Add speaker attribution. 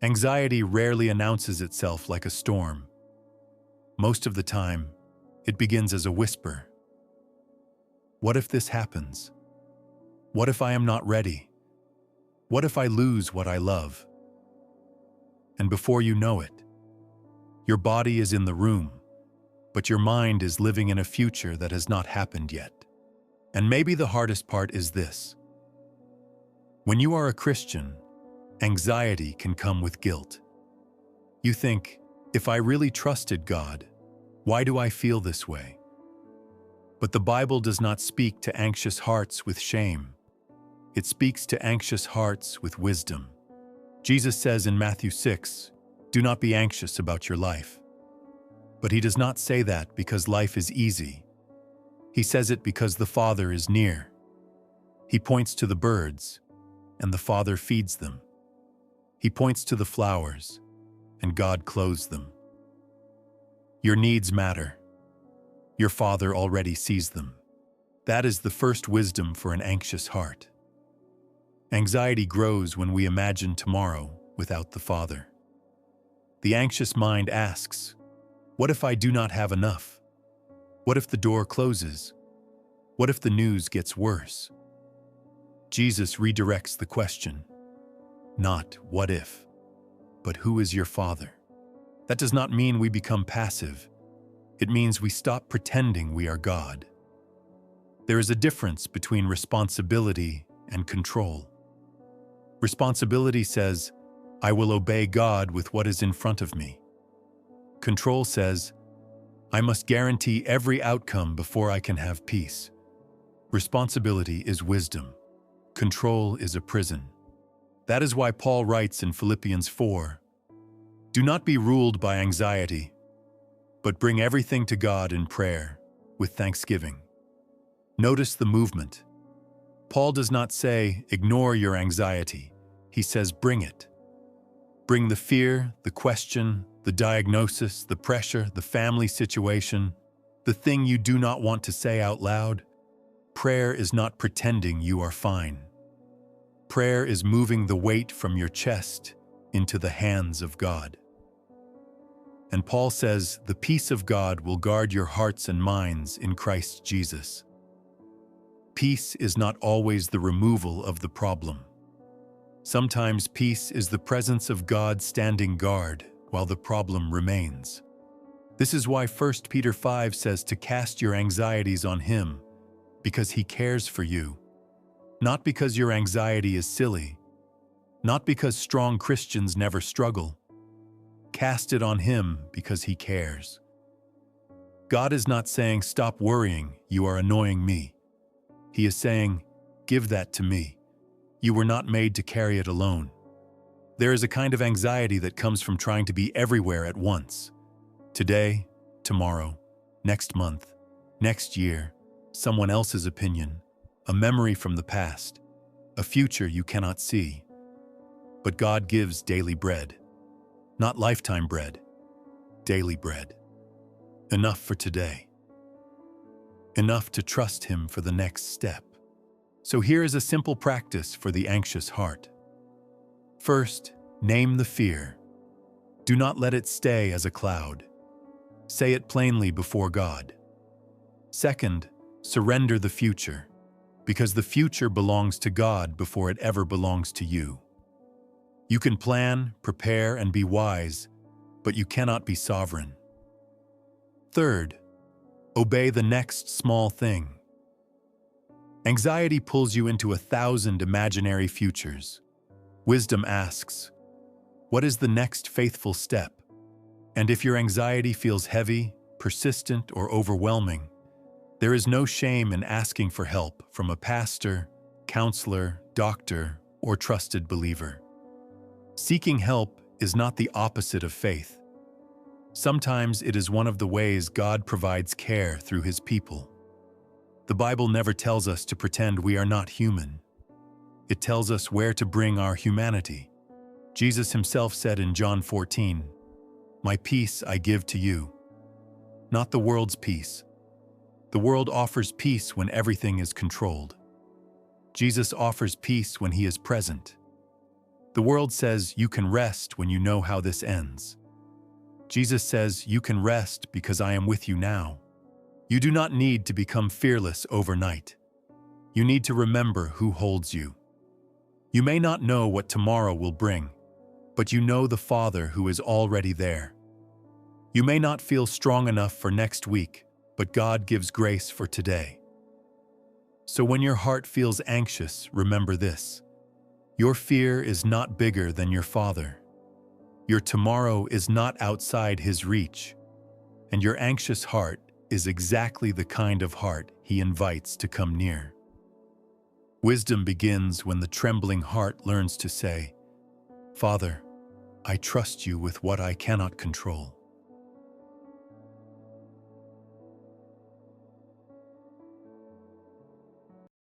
Speaker 1: Anxiety rarely announces itself like a storm. Most of the time, it begins as a whisper. What if this happens? What if I am not ready? What if I lose what I love? And before you know it, your body is in the room, but your mind is living in a future that has not happened yet. And maybe the hardest part is this. When you are a Christian, anxiety can come with guilt. You think, if I really trusted God, why do I feel this way? But the Bible does not speak to anxious hearts with shame. It speaks to anxious hearts with wisdom. Jesus says in Matthew 6, "Do not be anxious about your life." But he does not say that because life is easy. He says it because the Father is near. He points to the birds, and the Father feeds them. He points to the flowers, and God clothes them. Your needs matter. Your Father already sees them. That is the first wisdom for an anxious heart. Anxiety grows when we imagine tomorrow without the Father. The anxious mind asks, what if I do not have enough? What if the door closes? What if the news gets worse? Jesus redirects the question. Not what if, but who is your Father? That does not mean we become passive. It means we stop pretending we are God. There is a difference between responsibility and control. Responsibility says, I will obey God with what is in front of me. Control says, I must guarantee every outcome before I can have peace. Responsibility is wisdom. Control is a prison. That is why Paul writes in Philippians 4, "Do not be ruled by anxiety, but bring everything to God in prayer, with thanksgiving." Notice the movement. Paul does not say, ignore your anxiety. He says, bring it. Bring the fear, the question, the diagnosis, the pressure, the family situation, the thing you do not want to say out loud. Prayer is not pretending you are fine. Prayer is moving the weight from your chest into the hands of God. And Paul says, the peace of God will guard your hearts and minds in Christ Jesus. Peace is not always the removal of the problem. Sometimes peace is the presence of God standing guard while the problem remains. This is why 1 Peter 5 says to cast your anxieties on Him, because He cares for you. Not because your anxiety is silly, not because strong Christians never struggle. Cast it on Him because He cares. God is not saying, stop worrying, you are annoying me. He is saying, give that to me. You were not made to carry it alone. There is a kind of anxiety that comes from trying to be everywhere at once. Today, tomorrow, next month, next year, someone else's opinion, a memory from the past, a future you cannot see. But God gives daily bread. Not lifetime bread, daily bread. Enough for today. Enough to trust Him for the next step. So here is a simple practice for the anxious heart. First, name the fear. Do not let it stay as a cloud. Say it plainly before God. Second, surrender the future, because the future belongs to God before it ever belongs to you. You can plan, prepare, and be wise, but you cannot be sovereign. Third, obey the next small thing. Anxiety pulls you into 1,000 imaginary futures. Wisdom asks, what is the next faithful step? And if your anxiety feels heavy, persistent, or overwhelming, there is no shame in asking for help from a pastor, counselor, doctor, or trusted believer. Seeking help is not the opposite of faith. Sometimes it is one of the ways God provides care through His people. The Bible never tells us to pretend we are not human. It tells us where to bring our humanity. Jesus Himself said in John 14, "My peace I give to you, not the world's peace." The world offers peace when everything is controlled. Jesus offers peace when He is present. The world says you can rest when you know how this ends. Jesus says you can rest because I am with you now. You do not need to become fearless overnight. You need to remember who holds you. You may not know what tomorrow will bring, but you know the Father who is already there. You may not feel strong enough for next week, but God gives grace for today. So when your heart feels anxious, remember this. Your fear is not bigger than your Father. Your tomorrow is not outside His reach, and your anxious heart is exactly the kind of heart He invites to come near. Wisdom begins when the trembling heart learns to say, "Father, I trust you with what I cannot control."